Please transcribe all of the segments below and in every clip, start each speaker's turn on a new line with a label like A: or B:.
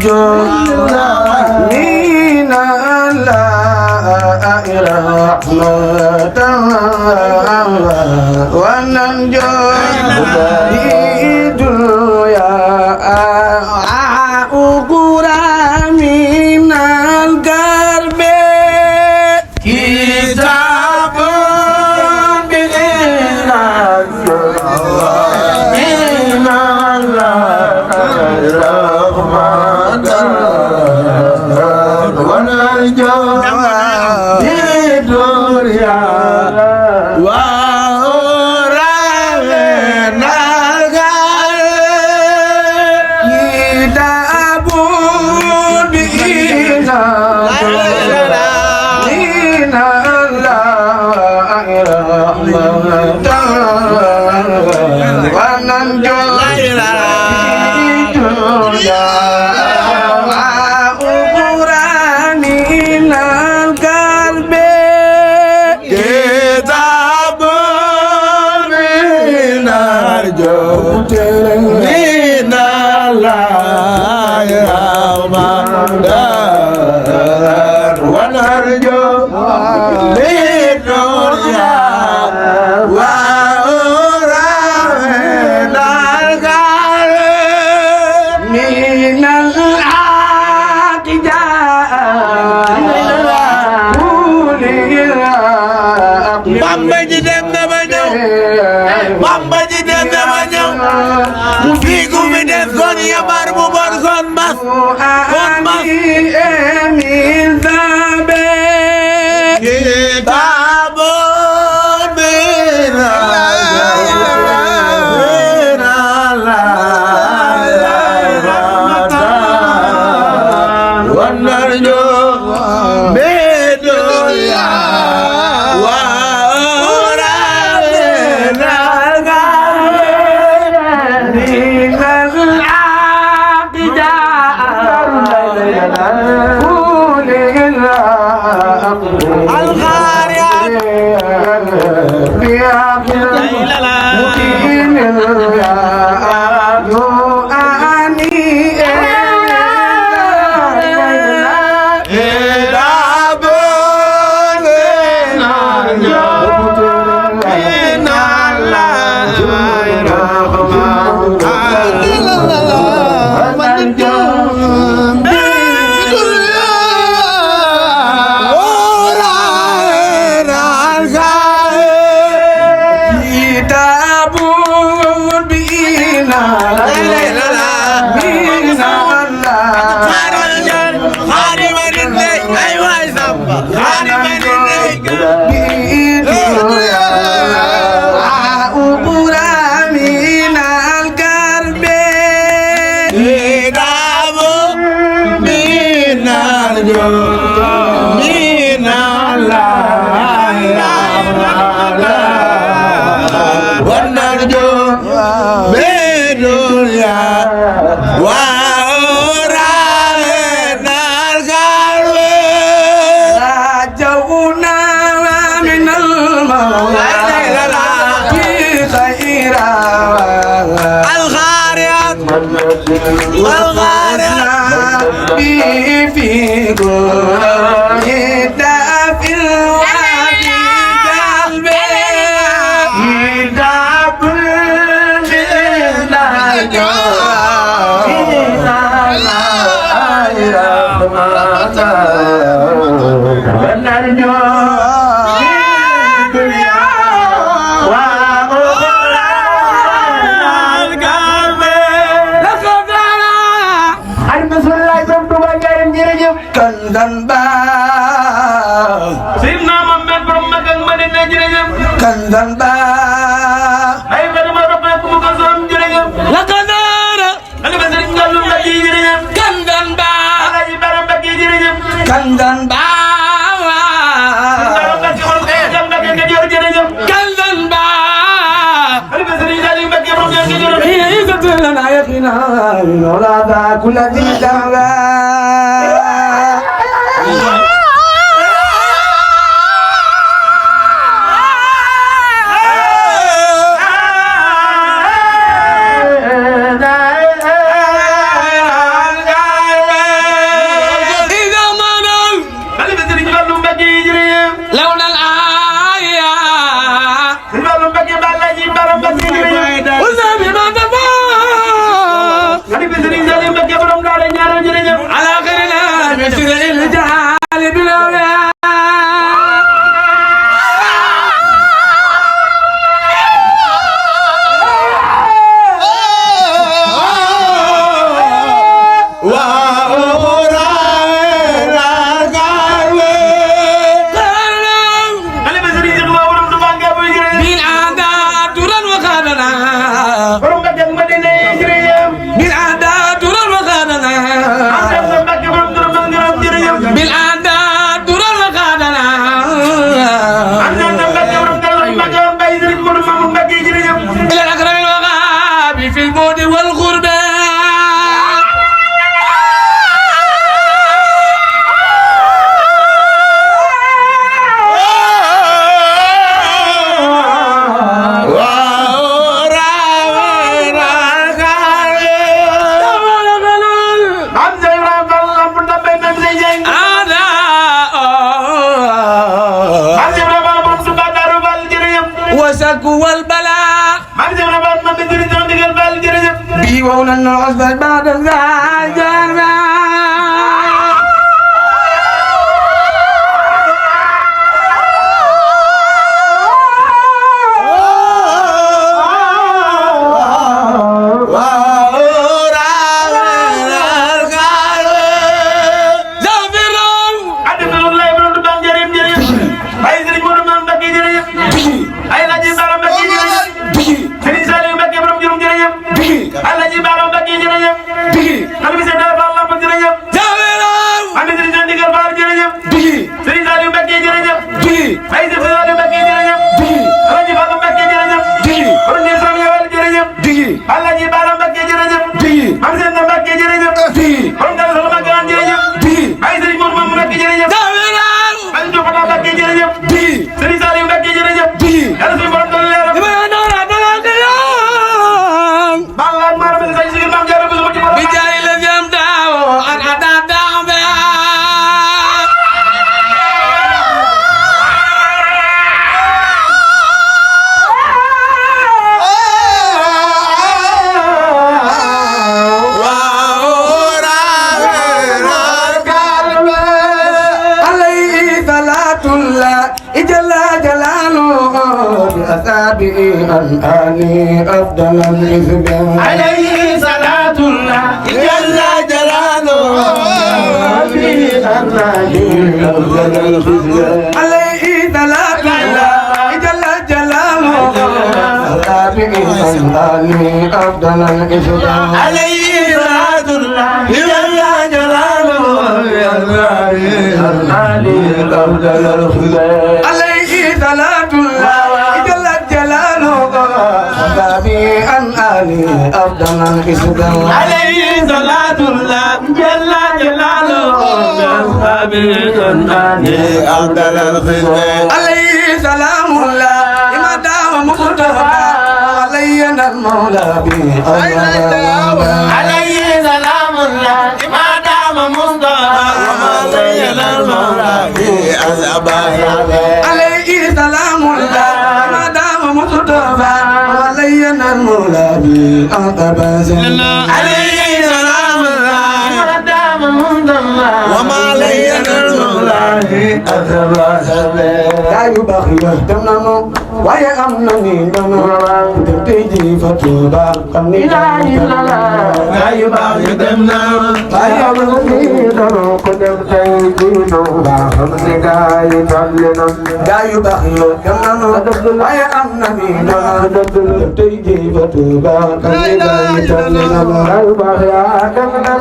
A: ونرجو من الله رحمة ونرجو الدنيا أخرى من القلب كتاب كل ذي الغربة والبلاء بيونا العصبة بعد الغاجة الآن أفضل الإثبات
B: عليه صلاة الله جل جلاله
A: عليه صلاة الله جل جلاله الآن أفضل الإثبات
B: عليه صلاة الله جل جلاله
A: الآن أفضل الإثبات عليه صلاة الله جل جلاله أن آلي أفضل الإسلام
B: عليه صلاة الله جل جلاله أن آلي أفضل الخدمة
A: عليه سلام الله لما دام مقتدى علينا المولى به
B: عليه سلام الله لما دام مصطفى علينا المولى به
A: عليه سلام الله لما دام مقتدى علينا المولى به
B: عليه سلام الله لما دام مصطفى وما علينا المولى
A: لا يبغي يهتمنا ويأمنني لنا تبتجي فتوبا قمني
B: لا يبغي يهتمنا
A: ويأمنني لنا تبتجي فتوبا قمني لا يبغي يهتمنا ويأمنني لنا تبتجي فتوبا قمني لا يبغي يهتمنا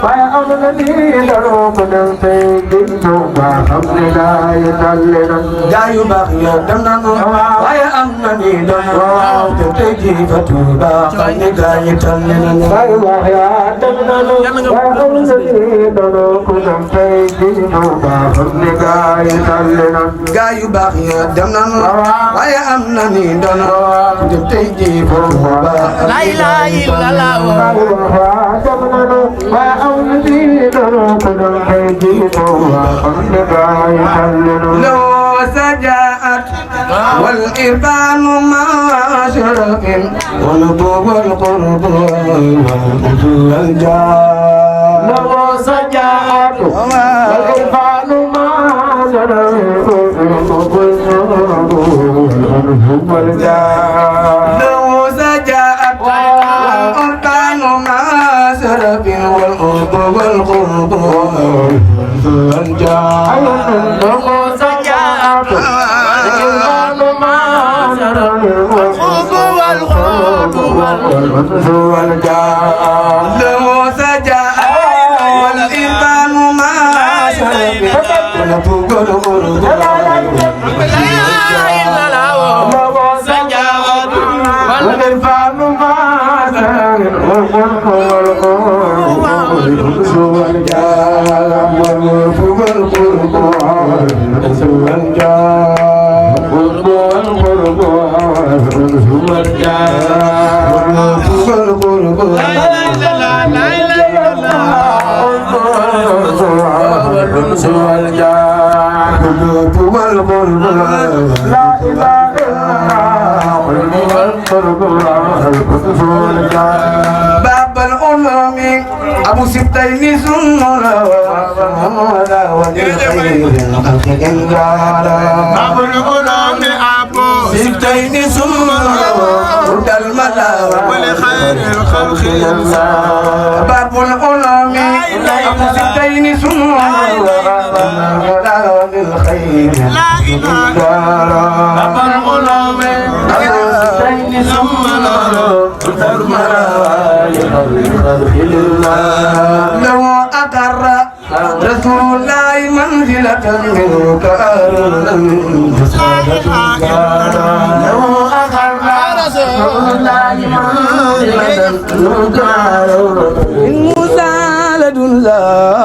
A: ويأمنني لنا تبتجي فتوبا قمني لا يبغي يهتمنا waaye am na ni doon te tey jii fa Tuuba xam ni gaa yi tal leen waaye wax yaa dem na lu waaye am na ni doon ku dem tey jii Tuuba xam ni gaa yi tal leen gaa yu baax ya dem na lu waaye am na ni doon te tey jii fa Tuuba
B: la ilaha illallah
A: waaye wax yaa dem na lu waaye am na ni doon ku dem tey jii Tuuba xam ni gaa yi tal leen loo سجاءت والإرفان مع شرف والقرب والقرب والجاه
B: لو سجاءت والإرفان مع شرف والقرب والجاه
A: لو سجاءت والأركان مع شرف والقرب والقرب والجاه
B: لو سجاءت والإرفان مع شرف والقرب
A: والجاه له سجاء والإنسان ما شرب ونفوق القرب والإنسان ما شرب باب الأمم أبو سبتين سنونا وللخير الخلق إنجالا
B: باب الغلام أبو
A: سبتين سنونا ودى الملا
B: ولخير الخلق إنسان
A: باب الأمم أبو سبتين سنونا وللخير
B: لا إله باب الغلام أبو سبتين سمنا
A: لو أقر رسول الله منزلة منك لو أقر رسول الله منزلة منك موسى لدن الله